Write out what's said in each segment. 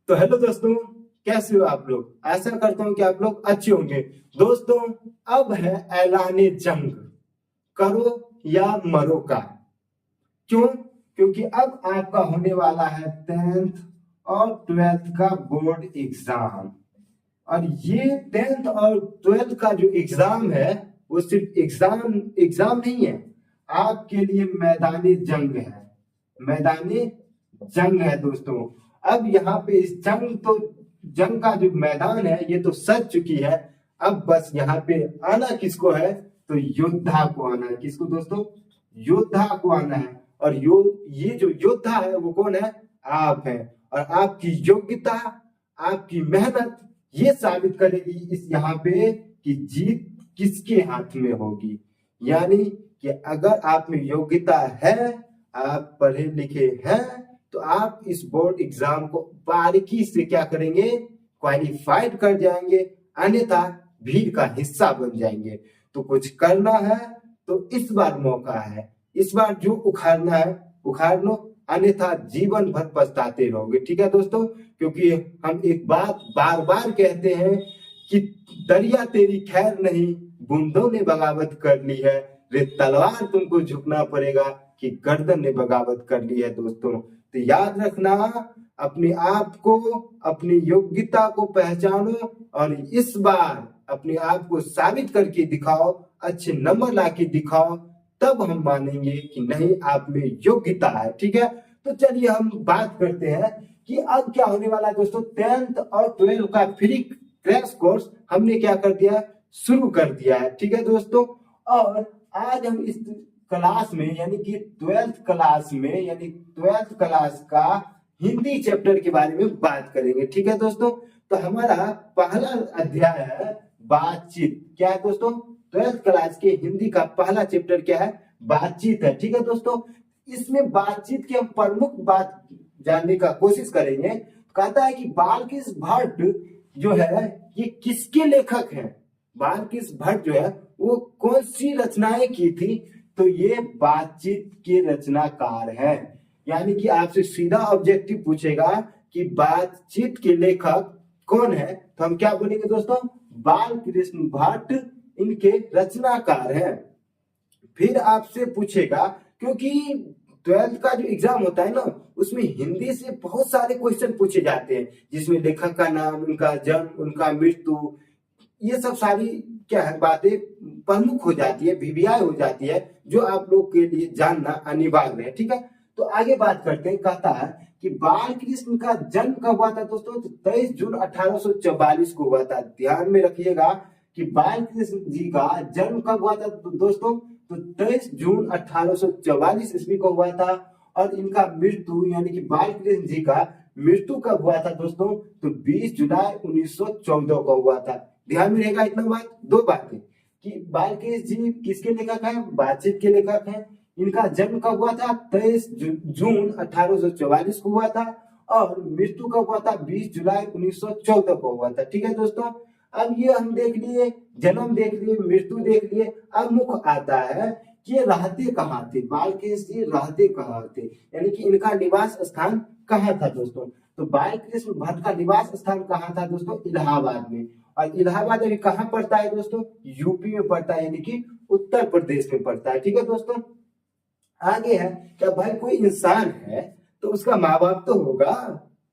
तो हेलो दोस्तों, कैसे हो आप लोग। आशा करता हूं कि आप लोग अच्छे होंगे। दोस्तों, अब है ऐलाने जंग, करो या मरो का। क्यों? क्योंकि अब आपका होने वाला है 10th और 12th का बोर्ड एग्जाम। और ये 10th और 12th का जो एग्जाम है वो सिर्फ एग्जाम एग्जाम नहीं है, आपके लिए मैदानी जंग है। मैदानी जंग है दोस्तों। अब यहाँ पे इस जंग का जो मैदान है ये तो सज चुकी है। अब बस यहाँ पे आना किसको है, तो योद्धा को आना है। किसको दोस्तों? योद्धा को आना है। और ये जो योद्धा है वो कौन है? आप है। और आपकी योग्यता, आपकी मेहनत ये साबित करेगी इस यहाँ पे कि जीत किसके हाथ में होगी। यानी कि अगर आप में योग्यता है, आप पढ़े लिखे हैं, तो आप इस बोर्ड एग्जाम को बारीकी से क्या करेंगे, क्वालिफाइड कर जाएंगे, अन्यथा भीड़ का हिस्सा बन जाएंगे। तो कुछ करना है तो इस बार मौका है, इस बार जो उखाड़ना है उखाड़ लो, अन्यथा जीवन भर पछताते रहोगे। ठीक है दोस्तों, क्योंकि हम एक बात बार बार कहते हैं कि दरिया तेरी खैर नहीं, बूंदों ने बगावत कर ली है, रे तलवार तुमको झुकना पड़ेगा कि गर्दन ने बगावत कर ली है। दोस्तों, तो याद रखना, अपने आप को, अपनी योग्यता को पहचानो और इस बार अपने आप को साबित करके दिखाओ, अच्छे नंबर लाके दिखाओ, तब हम मानेंगे कि नहीं आप में योग्यता है। ठीक है, तो चलिए हम बात करते हैं कि अब क्या होने वाला है दोस्तों। 10th और 12th का फ्री क्रैश कोर्स हमने क्या कर दिया, शुरू कर दिया है। ठीक है दोस्तों, और आज हम इस क्लास में यानी कि 12th क्लास में यानी 12th क्लास का हिंदी चैप्टर के बारे में बात करेंगे। ठीक है दोस्तों, तो हमारा पहला अध्याय है बातचीत। क्या है दोस्तों? 12th क्लास के हिंदी का पहला चैप्टर क्या है? बातचीत है। ठीक है दोस्तों, इसमें बातचीत की हम प्रमुख बात जानने का कोशिश करेंगे। कहता है कि बालकृष्ण भट्ट जो है ये किसके लेखक हैं। बालकृष्ण भट्ट जो है वो कौन सी रचनाएं की थी, तो ये बातचीत के रचनाकार हैं। यानी कि आपसे सीधा ऑब्जेक्टिव पूछेगा कि बातचीत के लेखक कौन है, तो हम क्या बोलेंगे दोस्तों? बालकृष्ण भट्ट इनके रचनाकार हैं। फिर आपसे पूछेगा, क्योंकि 12th का जो एग्जाम होता है ना, उसमें हिंदी से बहुत सारे क्वेश्चन पूछे जाते हैं, जिसमें लेखक का नाम, उनका जन्म, उनका मृत्यु, ये सब सारी क्या है बातें प्रमुख हो जाती है, वीवीआई हो जाती है, जो आप लोग के लिए जानना अनिवार्य है। ठीक है, तो आगे बात करते हैं। कहता है कि बालकृष्ण का जन्म कब हुआ था दोस्तों? तो 23 जून 1844 को हुआ था। ध्यान में रखिएगा कि बालकृष्ण जी का जन्म कब हुआ था तो दोस्तों? तो 23 जून 1844 ईस्वी को हुआ था। और इनका मृत्यु यानी कि बालकृष्ण जी का मृत्यु कब हुआ था दोस्तों? तो 20 जुलाई 1914 को हुआ था। ध्यान में रहेगा इतना बात, दो बातें कि बालकृष्ण जी किसके लेखक हैं? बातचीत के लेखक हैं। इनका जन्म कब हुआ था? 23 जून 1844 को हुआ था। और मृत्यु कब हुआ था? 20 जुलाई 1914 को हुआ था। ठीक है दोस्तों, अब ये हम देख लिए, जन्म देख लिए, मृत्यु देख लिए। अब मुख्य आता है कि ये रहते कहाँ थे, बालकृष्ण जी रहते कहाँ थे, यानी कि इनका निवास स्थान कहाँ था दोस्तों? तो बालकृष्ण भट्ट का निवास स्थान कहाँ था दोस्तों? इलाहाबाद में। और इलाहाबाद अभी कहाँ पड़ता है दोस्तों? यूपी में पड़ता है, यानी कि उत्तर प्रदेश में पड़ता है। ठीक है दोस्तों, आगे है क्या भाई, कोई इंसान है तो उसका माँ बाप तो होगा,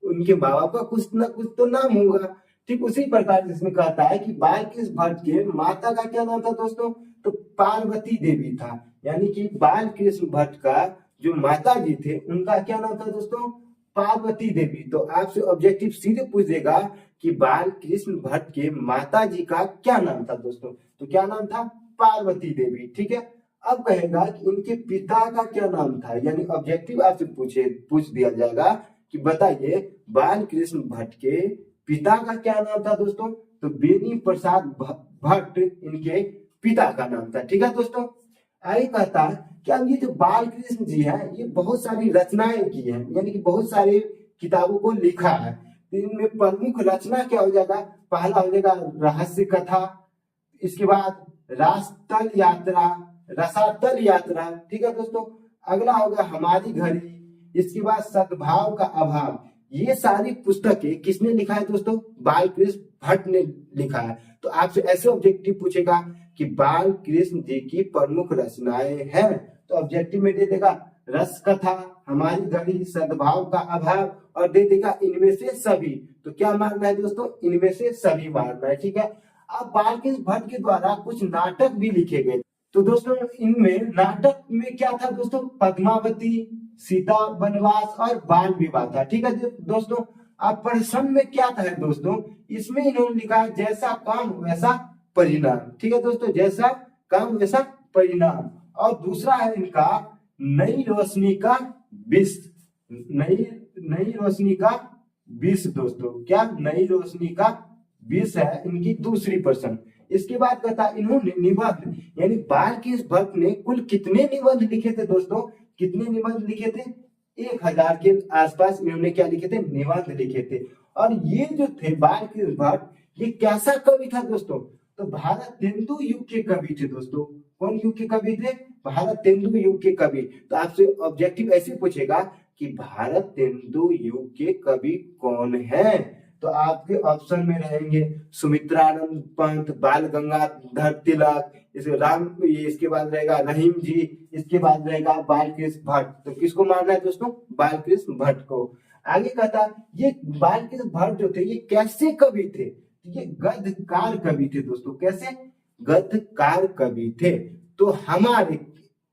उनके माँ बाप का कुछ ना कुछ तो नाम होगा। ठीक उसी प्रकार जिसमें कहता है कि बालकृष्ण भट्ट के माता का क्या नाम था दोस्तों? तो पार्वती देवी था। यानी कि बालकृष्ण भट्ट का जो माता जी थे उनका क्या नाम था दोस्तों? पार्वती देवी। तो आपसे ऑब्जेक्टिव सीधे पूछ देगा कि बालकृष्ण भट्ट के माता जी का क्या नाम था दोस्तों? तो क्या नाम था? पार्वती देवी। ठीक है, अब कहेगा कि इनके पिता का क्या नाम था, यानी ऑब्जेक्टिव आपसे पूछ दिया जाएगा कि बताइए बालकृष्ण भट्ट के पिता का क्या नाम था दोस्तों? तो बेनी प्रसाद भट्ट इनके पिता का नाम था। ठीक है दोस्तों, आगे कहता है कि अब ये जो बालकृष्ण जी है ये बहुत सारी रचनाएं की है, यानी कि बहुत सारी किताबों को लिखा है। तो इनमें प्रमुख रचना क्या हो जाएगा? पहला हो जाएगा रहस्य कथा, इसके बाद रास्तल यात्रा, रसातल यात्रा। ठीक है दोस्तों, अगला होगा हमारी घड़ी, इसके बाद सद्भाव का अभाव, ये सारी पुस्तकें किसने लिखा है दोस्तों? बाल कृष्ण भट्ट ने लिखा है। तो आपसे ऐसे ऑब्जेक्टिव पूछेगा कि बाल कृष्ण जी की प्रमुख रचनाएं हैं, तो ऑब्जेक्टिव में दे देगा रस कथा, हमारी घड़ी, सद्भाव का अभाव, और दे देगा इनमें से सभी। तो क्या मारना है दोस्तों? इनमें से सभी मारना है, ठीक है। अब बाल कृष्ण भट्ट के द्वारा कुछ नाटक भी लिखे गए। तो दोस्तों इनमें नाटक में क्या था दोस्तों? पद्मावती, सीता वनवास और बाल विवाह था, ठीक है दोस्तों। अब प्रश्न में क्या था दोस्तों? इसमें इन्होंने लिखा है जैसा काम वैसा परिणाम, ठीक है दोस्तों, जैसा काम वैसा परिणाम। और दूसरा है इनका नई रोशनी का विष, नई नई रोशनी का विष दोस्तों। क्या? नई रोशनी का विष है इनकी दूसरी प्रश्न। इसके बाद कहता इन्होंने निबंध, यानी बाल कृष्ण भट्ट ने कुल कितने निबंध लिखे थे दोस्तों? कितने निबंध लिखे थे? 1000 के आसपास इन्होंने क्या लिखे थे? निबंध लिखे थे। और ये जो थे बाल कृष्ण भट्ट, ये कैसा कवि था दोस्तों? तो भारत तेंदु युग के कवि थे दोस्तों। कौन युग के कवि थे? भारत तेंदु युग के कवि। तो आपसे ऑब्जेक्टिव ऐसे पूछेगा कि भारत तेंदु युग के कवि कौन है? तो आपके ऑप्शन में रहेंगे सुमित्रानंद पंत, बाल गंगाधर तिलक, इसके बाद रहेगा रहीम जी, इसके बाद रहेगा बाल कृष्ण भट्ट। तो किसको मारना है दोस्तों? बाल कृष्ण भट्ट को। आगे कहता ये बाल कृष्ण भट्ट जो थे ये कैसे कवि थे? ये गद्यकार कवि थे दोस्तों। कैसे? गद्यकार कवि थे। तो हमारे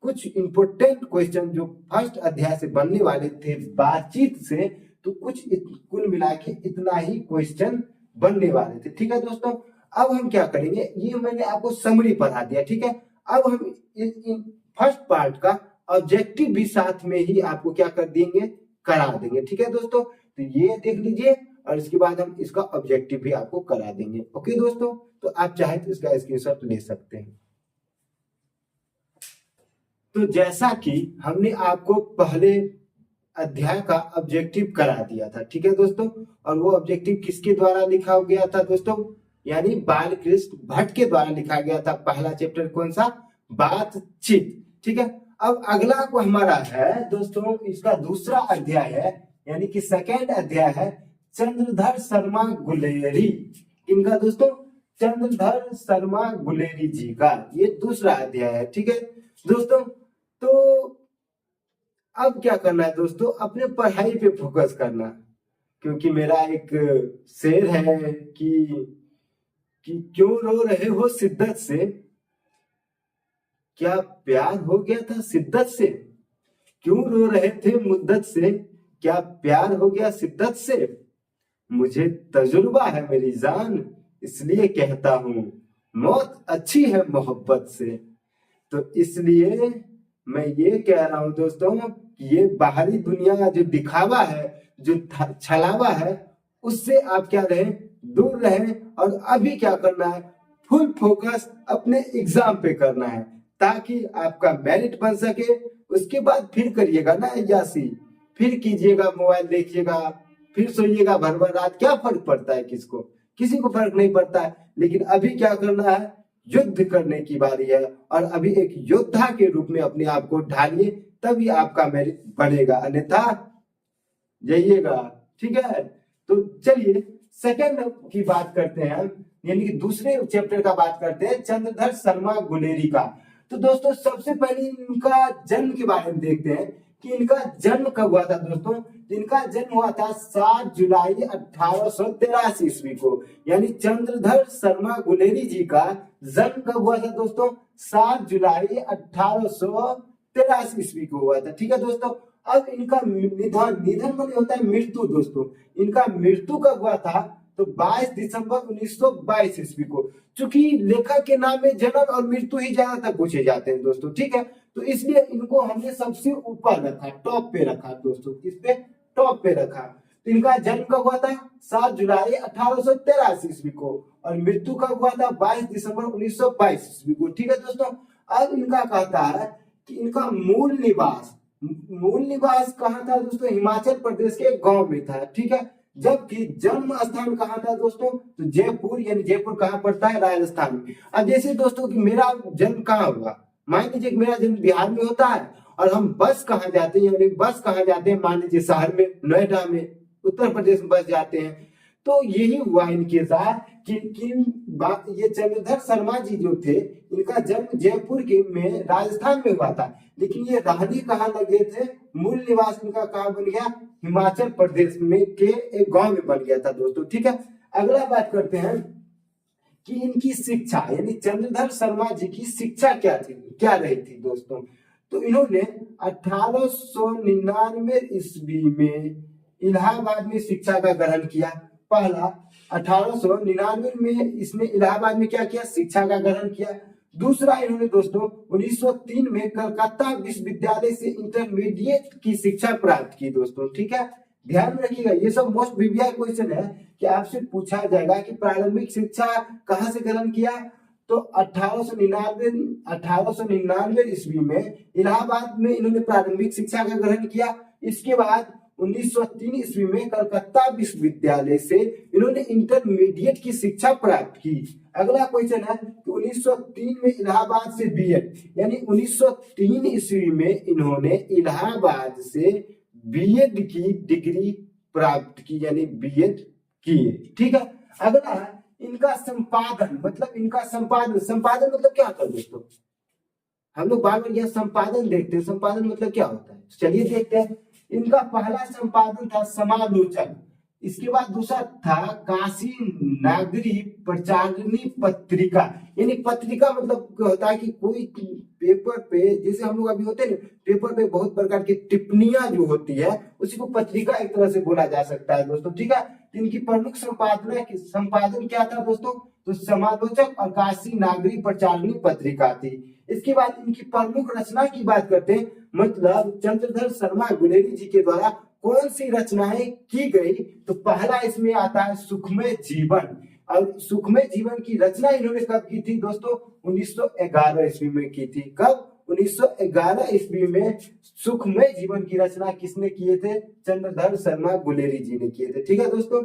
कुछ इंपोर्टेंट क्वेश्चन जो फर्स्ट अध्याय से बनने वाले थे बातचीत से, तो कुछ कुल मिला के इतना ही क्वेश्चन बनने वाले थे, ठीक है दोस्तों। अब हम क्या करेंगे, ये मैंने आपको समरी पढ़ा दिया, ठीक है। अब हम इन फर्स्ट पार्ट का ऑब्जेक्टिव भी साथ में ही आपको क्या कर देंगे, करा देंगे, ठीक है दोस्तों। तो ये देख लीजिए और इसके बाद हम इसका ऑब्जेक्टिव भी आपको करा देंगे। ओके दोस्तों, तो आप चाहे तो इसका स्क्रीनशॉट ले सकते हैं। तो जैसा कि हमने आपको पहले अध्याय का ऑब्जेक्टिव करा दिया था, ठीक है दोस्तों, और वो ऑब्जेक्टिव किसके द्वारा लिखा गया था दोस्तों? यानी बाल कृष्ण भट्ट के द्वारा लिखा गया था। पहला चैप्टर कौन सा? बातचीत, ठीक है। अब अगला को हमारा है दोस्तों, इसका दूसरा अध्याय है, यानी कि सेकेंड अध्याय है चंद्रधर शर्मा गुलेरी। इनका दोस्तों चंद्रधर शर्मा गुलेरी जी का ये दूसरा अध्याय है, ठीक है दोस्तों। तो अब क्या करना है दोस्तों, अपने पढ़ाई पे फोकस करना, क्योंकि मेरा एक शेर है कि क्यों रो रहे हो शिद्दत से, क्या प्यार हो गया था शिद्दत से, क्यों रो रहे थे मुद्दत से, क्या प्यार हो गया शिद्दत से, मुझे तजुर्बा है मेरी जान, इसलिए कहता हूं मौत अच्छी है मोहब्बत से। तो इसलिए मैं ये कह रहा हूं दोस्तों कि ये बाहरी दुनिया जो दिखावा है, जो छलावा है, उससे आप क्या रहे, दूर रहे। और अभी क्या करना है, फुल फोकस अपने एग्जाम पे करना है, ताकि आपका मेरिट बन सके। उसके बाद फिर करिएगा ना यासी, फिर कीजिएगा, मोबाइल देखिएगा, फिर सोइएगा भर भर रात, क्या फर्क पड़ता है किसको? किसी को फर्क नहीं पड़ता है। लेकिन अभी क्या करना है, युद्ध करने की बारी है, और अभी एक योद्धा के रूप में अपने आप को ढालिए, तभी आपका मेरिट बढ़ेगा, अन्यथा जाइएगा, ठीक है। तो चलिए सेकंड की बात करते हैं, यानी कि दूसरे चैप्टर का बात करते हैं, चंद्रधर शर्मा गुलेरी का। तो दोस्तों सबसे पहले इनका जन्म के बारे में देखते हैं कि इनका जन्म कब हुआ था दोस्तों। इनका जन्म हुआ था 7 जुलाई 1883 ईस्वी को, यानी चंद्रधर शर्मा गुलेरी जी का जन्म कब हुआ था दोस्तों? 7 जुलाई 1883 ईस्वी को हुआ था, ठीक है दोस्तों। अब इनका निधन माने होता है मृत्यु दोस्तों। इनका मृत्यु कब हुआ था? तो 22 दिसंबर 1922 ईस्वी को। चूंकि लेखक के नाम में जन्म और मृत्यु ही ज्यादातर पूछे जाते हैं दोस्तों, ठीक है। तो इसलिए इनको हमने सबसे ऊपर रखा, टॉप पे रखा दोस्तों, किस पे? टॉप पे रखा। तो इनका जन्म कब हुआ था? 7 जुलाई 1883 ईस्वी को, और मृत्यु कब हुआ था? 22 दिसंबर 1922 ईस्वी को, ठीक है दोस्तों। अब इनका कहता है कि इनका मूल निवास कहाँ था दोस्तों? हिमाचल प्रदेश के गांव में था, ठीक है। जबकि जन्म स्थान कहाँ था दोस्तों? तो जयपुर, यानी जयपुर कहाँ पड़ता है? राजस्थान में। अब जैसे दोस्तों कि मेरा जन्म कहाँ हुआ, मान लीजिए कि मेरा जन्म बिहार में होता है, और हम बस कहाँ जाते हैं, यानी बस कहाँ जाते हैं, मान लीजिए शहर में, नोएडा में, उत्तर प्रदेश में बस जाते हैं। तो यही हुआ इनके साथ कि ये चंद्रधर शर्मा जी जो थे, इनका जन्म जयपुर के में राजस्थान में हुआ था, लेकिन ये रहने कहाँ लगे थे, मूल निवास इनका कहाँ बन गया, हिमाचल प्रदेश में के एक गांव में बन गया था दोस्तों। ठीक है, अगला बात करते हैं कि इनकी शिक्षा यानी चंद्रधर शर्मा जी की शिक्षा क्या थी, क्या रही थी दोस्तों। तो इन्होंने 1899 ईस्वी में इलाहाबाद में शिक्षा का ग्रहण किया। पहला 1899 में इसने इलाहाबाद में क्या किया, शिक्षा का ग्रहण किया। दूसरा इन्होंने दोस्तों 1903 में कलकत्ता विश्वविद्यालय से इंटरमीडिएट की शिक्षा प्राप्त की दोस्तों। ठीक है, ध्यान में रखिएगा, ये सब मोस्ट वीवीआई क्वेश्चन है कि आपसे पूछा जाएगा कि प्रारंभिक शिक्षा कहाँ से ग्रहण किया। तो 1899 ईस्वी में इलाहाबाद में इन्होंने प्रारंभिक शिक्षा का ग्रहण किया। इसके बाद 1903 ईस्वी में कलकत्ता विश्वविद्यालय से इन्होंने इंटरमीडिएट की शिक्षा प्राप्त की। अगला क्वेश्चन है कि 1903 में इलाहाबाद से बीएड, यानी 1903 ईस्वी में इन्होंने इलाहाबाद से बीएड की डिग्री प्राप्त की, यानी बीएड किए। ठीक है, अगला इनका संपादन, मतलब इनका संपादन मतलब क्या होता है दोस्तों, हम लोग बार बार यह संपादन देखते हैं, संपादन मतलब क्या होता है, चलिए देखते हैं। इनका पहला संपादन था समालोचन, इसके बाद दूसरा था काशी नागरी प्रचारणी पत्रिका, यानी पत्रिका मतलब होता है कि कोई पेपर पे, जैसे हम लोग अभी होते हैं पेपर पे बहुत प्रकार की टिप्पणियां जो होती है उसी को पत्रिका एक तरह से बोला जा सकता है दोस्तों। ठीक है, इनकी प्रमुख संपादन क्या था दोस्तों, तो समालोचक और काशी नागरी प्रचारणी पत्रिका थी। इसके बाद इनकी प्रमुख रचना की बात करते हैं, मतलब चंद्रधर शर्मा गुलेरी जी के द्वारा कौन सी रचनाएं की गई। तो पहला इसमें आता है सुखमय जीवन, और सुखमय जीवन की रचना इन्होंने कब की थी दोस्तों, 1911 ईस्वी में की थी। कब, 1911 ईस्वी में सुखमय जीवन की रचना किसने किए थे, चंद्रधर शर्मा गुलेरी जी ने किए थे। ठीक है दोस्तों,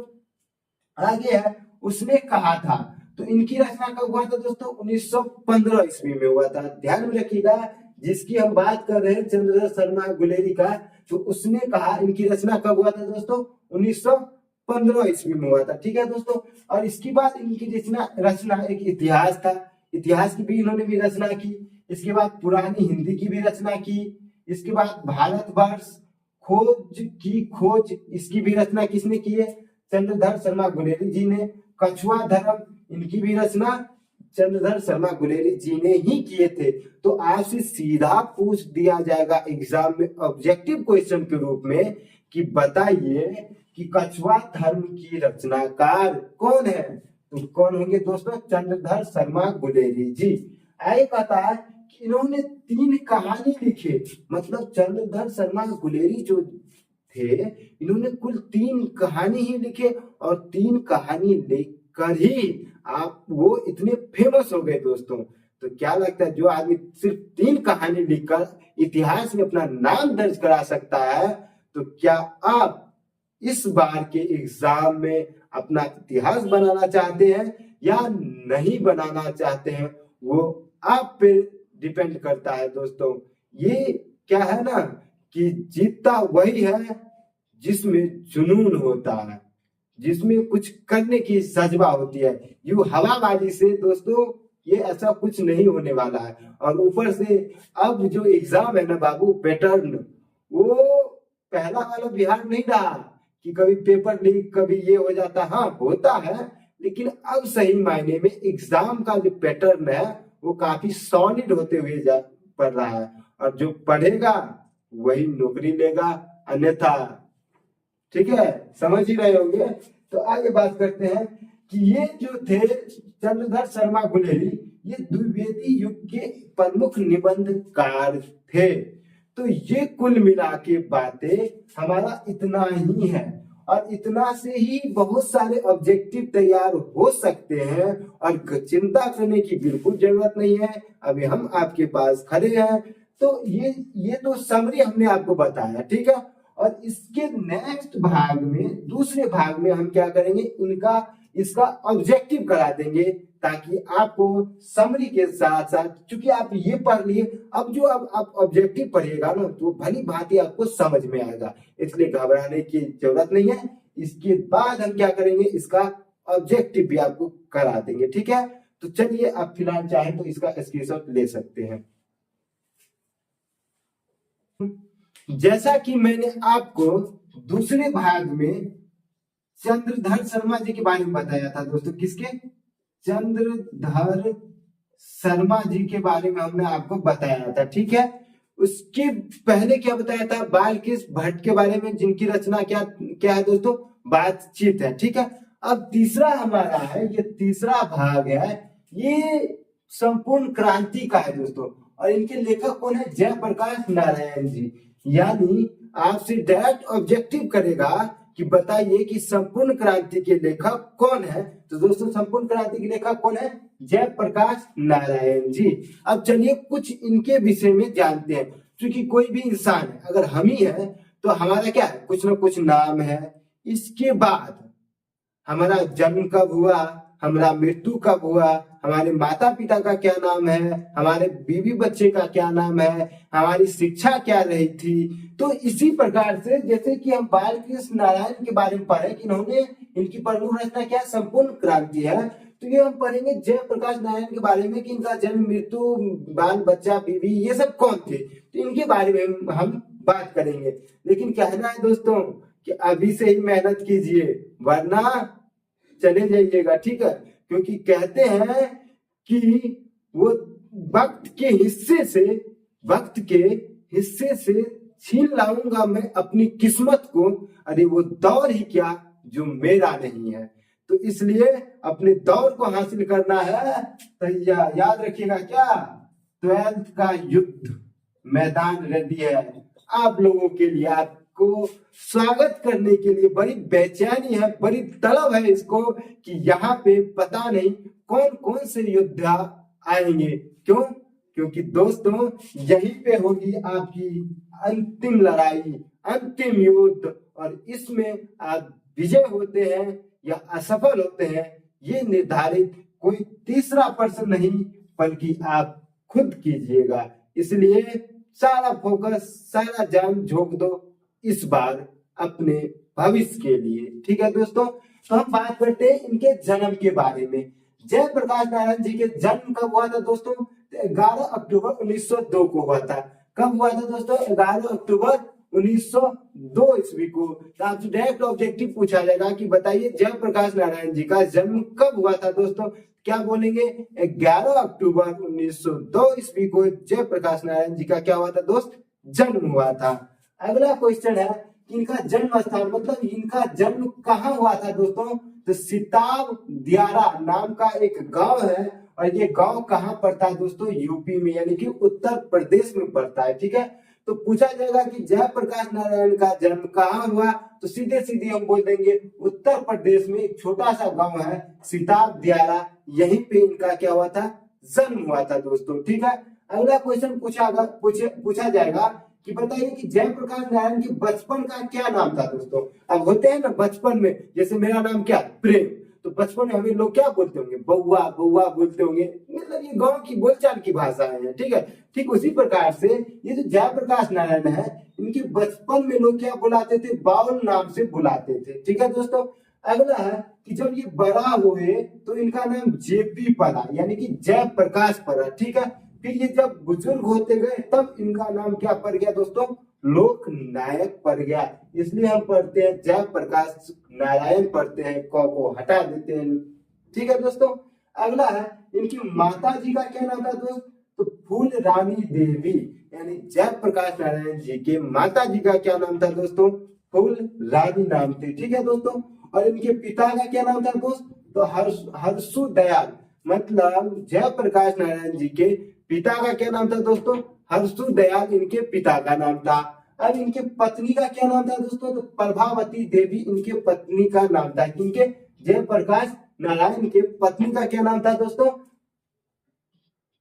आगे है उसने कहा था, तो इनकी रचना कब हुआ था दोस्तों, 1915 ईस्वी में हुआ था। ध्यान में रखिएगा, जिसकी हम बात कर रहे हैं चंद्रधर शर्मा गुलेरी का, तो उसने कहा इनकी रचना कब हुआ था दोस्तों, 1915 ईस्वी में हुआ था। ठीक है दोस्तों, और इसके बाद इनकी रचना एक इतिहास था, इतिहास की भी इन्होंने भी रचना की। इसके बाद पुरानी हिंदी की भी रचना की। इसके बाद भारतवर्ष खोज, इसकी भी रचना किसने की है, चंद्रधर शर्मा गुलेरी जी ने। कछुआ धर्म, इनकी भी रचना चंद्रधर शर्मा गुलेरी जी ने ही किए थे। तो आपसे सीधा पूछ दिया जाएगा एग्जाम में ऑब्जेक्टिव क्वेश्चन के रूप में कि बताइए कि कछुआ धर्म की रचनाकार कौन है, तो कौन होंगे दोस्तों, चंद्रधर शर्मा गुलेरी जी। आगे कहता है कि इन्होंने 3 कहानी लिखे, मतलब चंद्रधर शर्मा गुलेरी जो थे इन्होंने कुल 3 कहानी ही लिखे, और 3 कहानी लिखकर ही आप वो इतने फेमस हो गए दोस्तों। तो क्या लगता है, जो आदमी सिर्फ 3 कहानी लिखकर इतिहास में अपना नाम दर्ज करा सकता है, तो क्या आप इस बार के एग्जाम में अपना इतिहास बनाना चाहते हैं या नहीं बनाना चाहते हैं, वो आप पे डिपेंड करता है दोस्तों। ये क्या है ना कि जीतता वही है जिसमें जुनून होता है, जिसमें कुछ करने की जज्बा होती है। यू हवाबाजी से दोस्तों ये ऐसा कुछ नहीं होने वाला है। और ऊपर से अब जो एग्जाम है ना बाबू, पैटर्न, वो पहला वाला बिहार नहीं रहा कि कभी पेपर लीक कभी ये हो जाता, हाँ होता है, लेकिन अब सही मायने में एग्जाम का जो पैटर्न है वो काफी सॉलिड होते हुए पड़ रहा है, और जो पढ़ेगा वही नौकरी लेगा, अन्यथा, ठीक है, समझ ही रहे होंगे। तो आगे बात करते हैं कि ये जो थे चंद्रधर शर्मा गुलेरी, ये द्विवेदी युग के प्रमुख निबंधकार थे। तो ये कुल मिला के बातें हमारा इतना ही है, और इतना से ही बहुत सारे ऑब्जेक्टिव तैयार हो सकते हैं, और चिंता करने की बिल्कुल जरूरत नहीं है। अभी हम आपके पास खड़े हैं। तो ये तो समरी हमने आपको बताया, ठीक है। और इसके नेक्स्ट भाग में, दूसरे भाग में हम क्या करेंगे, इसका ऑब्जेक्टिव करा देंगे ताकि आपको समरी के साथ साथ, क्योंकि आप ये पढ़ लिए, अब जो आप ऑब्जेक्टिव पढ़िएगा ना तो भली भांति आपको समझ में आएगा, इसलिए घबराने की जरूरत नहीं है। इसके बाद हम क्या करेंगे, इसका ऑब्जेक्टिव भी आपको करा देंगे, ठीक है। तो चलिए आप फिलहाल चाहें तो इसका स्क्रीनशॉट ले सकते हैं। जैसा कि मैंने आपको दूसरे भाग में चंद्रधर शर्मा जी के बारे में बताया था दोस्तों, किसके, चंद्रधर शर्मा जी के बारे में हमने आपको बताया था, ठीक है। उसके पहले क्या बताया था, बालकृष्ण भट्ट के बारे में, जिनकी रचना क्या क्या है दोस्तों, बातचीत है, ठीक है। अब तीसरा हमारा है, ये तीसरा भाग है, ये संपूर्ण क्रांति का है दोस्तों, और इनके लेखक कौन है, जयप्रकाश नारायण जी। यानी आपसे डायरेक्ट ऑब्जेक्टिव करेगा कि बताइए कि संपूर्ण क्रांति के लेखक कौन है। तो दोस्तों संपूर्ण क्रांति के लेखक कौन है, जयप्रकाश नारायण जी। अब चलिए कुछ इनके विषय में जानते हैं। क्योंकि कोई भी इंसान है, अगर हम ही है तो हमारा क्या है, कुछ ना कुछ नाम है, इसके बाद हमारा जन्म कब हुआ, हमारा मृत्यु कब हुआ, हमारे माता पिता का क्या नाम है, हमारे बीवी बच्चे का क्या नाम है, हमारी शिक्षा क्या रही थी। तो इसी प्रकार से जैसे कि हम बालकृष्ण नारायण के बारे में पढ़े कि इन्होंने, इनकी प्रमुख रचना क्या, संपूर्ण क्रांति है, तो ये हम पढ़ेंगे जयप्रकाश नारायण के बारे में कि इनका जन्म, मृत्यु, बाल बच्चा, बीवी, ये सब कौन थे, तो इनके बारे में हम बात करेंगे। लेकिन कहना है दोस्तों कि अभी से ही मेहनत कीजिए, वरना चले जाइएगा, ठीक है। क्योंकि कहते हैं कि वो वक्त के हिस्से से छीन लाऊंगा मैं अपनी किस्मत को, अरे वो दौर ही क्या जो मेरा नहीं है। तो इसलिए अपने दौर को हासिल करना है, तो याद रखिएगा क्या, 12th का युद्ध मैदान रेडी है आप लोगों के लिए। आपको स्वागत करने के लिए बड़ी बेचैनी है, बड़ी तलब है इसको कि यहाँ पे पता नहीं कौन कौन से योद्धा आएंगे। क्यों, क्योंकि दोस्तों यहीं पे होगी आपकी अंतिम लड़ाई, अंतिम युद्ध, और इसमें आप विजय होते हैं या असफल होते हैं, ये निर्धारित कोई तीसरा पर्सन नहीं बल्कि आप खुद कीजिएगा। इसलिए सारा फोकस, सारा जान झोंक दो इस बार अपने भविष्य के लिए, ठीक है दोस्तों। तो हम बात करते हैं इनके जन्म के बारे में। जयप्रकाश नारायण जी के जन्म कब हुआ था दोस्तों, 11 अक्टूबर 1902 को हुआ था। कब हुआ था दोस्तों, 11 अक्टूबर 1902 ईस्वी को। तो आपसे डायरेक्ट ऑब्जेक्टिव पूछा जाएगा कि बताइए जयप्रकाश नारायण जी का जन्म कब हुआ था दोस्तों, क्या बोलेंगे, 11 अक्टूबर 1902 ईस्वी को जयप्रकाश नारायण जी का क्या हुआ था दोस्त, जन्म हुआ था। अगला क्वेश्चन है कि इनका जन्म स्थान, मतलब इनका जन्म कहाँ हुआ था दोस्तों, तो सिताब दियारा नाम का एक गांव है, और ये गांव कहाँ पड़ता है दोस्तों, यूपी में, यानी कि उत्तर प्रदेश में पड़ता है, ठीक है। तो पूछा जाएगा कि जयप्रकाश नारायण का जन्म कहाँ हुआ, तो सीधे सीधे हम बोल देंगे उत्तर प्रदेश में एक छोटा सा गांव है सिताब दियारा, यहीं पे इनका क्या हुआ था, जन्म हुआ था दोस्तों, ठीक है। अगला क्वेश्चन पूछा जाएगा कि बताइए कि जयप्रकाश नारायण के बचपन का क्या नाम था दोस्तों। अब होते हैं ना बचपन में, जैसे मेरा नाम क्या, प्रेम, तो बचपन में हमें लोग क्या बोलते होंगे, बउआ बउआ बोलते होंगे, मतलब ये गांव की बोलचाल की भाषा है, ठीक है। ठीक उसी प्रकार से ये जो जयप्रकाश नारायण है, इनके बचपन में लोग क्या बुलाते थे, बाउल नाम से बुलाते थे, ठीक है दोस्तों। अगला है कि जब ये बड़ा हुए तो इनका नाम जेपी पड़ा, यानी कि जयप्रकाश पड़ा, ठीक है। फिर ये जब बुजुर्ग होते गए तब इनका नाम क्या पड़ गया दोस्तों, लोक नायक पड़ गया। इसलिए हम पढ़ते हैं जयप्रकाश नारायण पढ़ते हैं, को हटा देते हैं, ठीक है दोस्तों। अगला है इनकी माता जी का क्या नाम था दोस्त, तो फूल रानी देवी, यानी जयप्रकाश नारायण जी के माता जी का क्या नाम था दोस्तों, फूल रानी नाम थे, ठीक है दोस्तों। और इनके पिता का क्या नाम था दोस्त, तो हर्षु दयाल, मतलब जयप्रकाश नारायण जी के पिता का क्या नाम था दोस्तों, हर्षु दयाल इनके पिता का नाम था। अब इनके पत्नी का क्या नाम था दोस्तों, तो प्रभावती देवी इनके पत्नी का नाम था। इनके जयप्रकाश नारायण के पत्नी का क्या नाम था दोस्तों,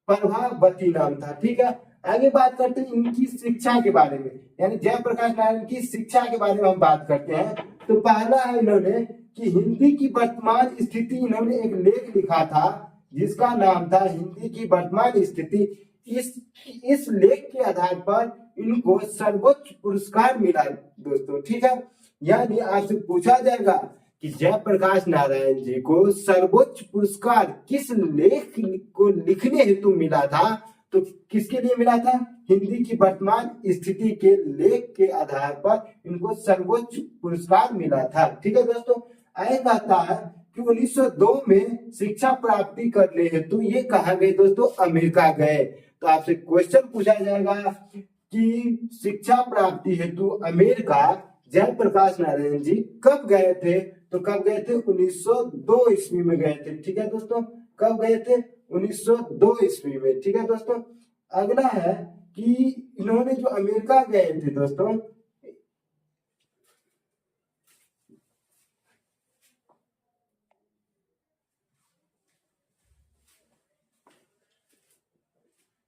प्रभावती नाम था, ठीक है। आगे बात करते हैं इनकी शिक्षा के बारे में, यानी जयप्रकाश नारायण की शिक्षा के बारे में हम बात करते हैं। तो पहला है इन्होंने कि हिंदी की वर्तमान स्थिति, इन्होंने एक लेख लिखा था जिसका नाम था हिंदी की वर्तमान स्थिति। इस लेख के आधार पर इनको सर्वोच्च पुरस्कार मिला दोस्तों, ठीक है। यानी आपसे पूछा जाएगा कि जयप्रकाश नारायण जी को सर्वोच्च पुरस्कार किस लेख को लिखने हेतु मिला था, तो किसके लिए मिला था? हिंदी की वर्तमान स्थिति के लेख के आधार पर इनको सर्वोच्च पुरस्कार मिला था, ठीक है दोस्तों। आगे कहता है कि 1902 में शिक्षा प्राप्ति करने हेतु ये कहा गए दोस्तों, अमेरिका गए। तो आपसे क्वेश्चन पूछा जाएगा कि शिक्षा प्राप्ति हेतु अमेरिका जयप्रकाश नारायण जी कब गए थे, तो कब गए थे? 1902 ईस्वी में गए थे, ठीक है दोस्तों। कब गए थे? 1902 ईस्वी में, ठीक है दोस्तों। अगला है कि इन्होंने जो अमेरिका गए थे दोस्तों,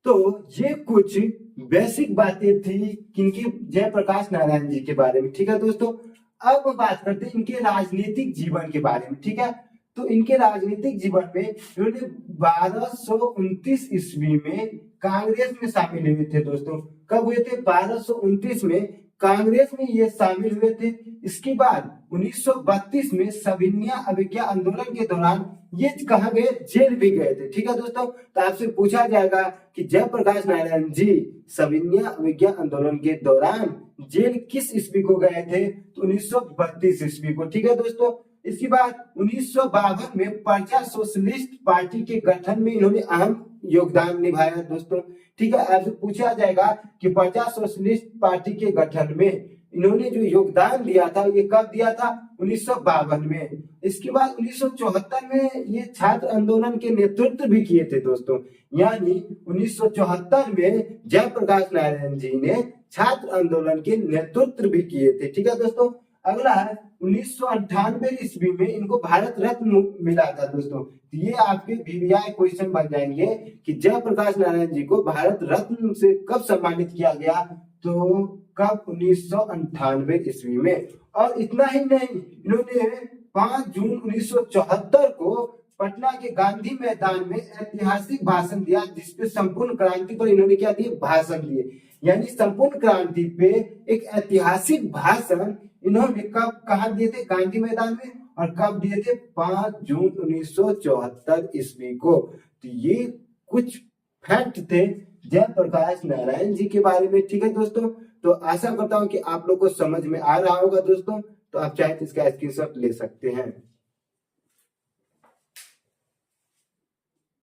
तो ये कुछ बेसिक बातें थी किनकी? जयप्रकाश नारायण जी के बारे में, ठीक है दोस्तों। अब बात करते हैं इनके राजनीतिक जीवन के बारे में, ठीक है। तो इनके राजनीतिक जीवन में इन्होंने 1229 ईस्वी में कांग्रेस में शामिल हुए थे दोस्तों। कब हुए थे? 1229 में कांग्रेस में ये शामिल हुए थे। इसके बाद 1932 में सविनय अवज्ञा आंदोलन के दौरान ये कहा गए, जेल भी गए थे, ठीक है दोस्तों। तो आपसे पूछा जाएगा कि जयप्रकाश नारायण जी सविनय अवज्ञा आंदोलन के दौरान जेल किस ईस्वी को गए थे? तो 1932 ईस्वी को, ठीक है दोस्तों। इसके बाद 1952 में प्रजा सोशलिस्ट पार्टी के गठन में इन्होंने अहम योगदान निभाया दोस्तों, ठीक है। आपसे पूछा जाएगा कि प्रजा सोशलिस्ट पार्टी के गठन में इन्होंने जो योगदान दिया था ये कब दिया था? 1952 में। इसके बाद 1974 में ये छात्र आंदोलन के नेतृत्व भी किए थे दोस्तों। यानी 1974 में जयप्रकाश नारायण जी ने छात्र आंदोलन के नेतृत्व भी किए थे, ठीक है दोस्तों। अगला है 1998 ईस्वी में इनको भारत रत्न मिला था दोस्तों। ये आपके वीवीआई क्वेश्चन बन जाएंगे कि जयप्रकाश नारायण जी को भारत रत्न से कब सम्मानित किया गया, तो कब? 1998 ईस्वी में। और इतना ही नहीं, इन्होंने 5 जून 1974 को पटना के गांधी मैदान में ऐतिहासिक भाषण दिया, जिसपे संपूर्ण क्रांति पर इन्होंने क्या दिए? भाषण दिए। यानी संपूर्ण क्रांति पे एक ऐतिहासिक भाषण इन्होंने कब, कहा दिए थे? गांधी मैदान में। और कब दिए थे? 5 जून 1974 ईस्वी को। तो ये कुछ फैक्ट थे जयप्रकाश नारायण जी के बारे में, ठीक है दोस्तों। तो आशा करता हूं कि आप लोग को समझ में आ रहा होगा दोस्तों। तो आप चाहे तो इसका स्क्रीनशॉट ले सकते हैं।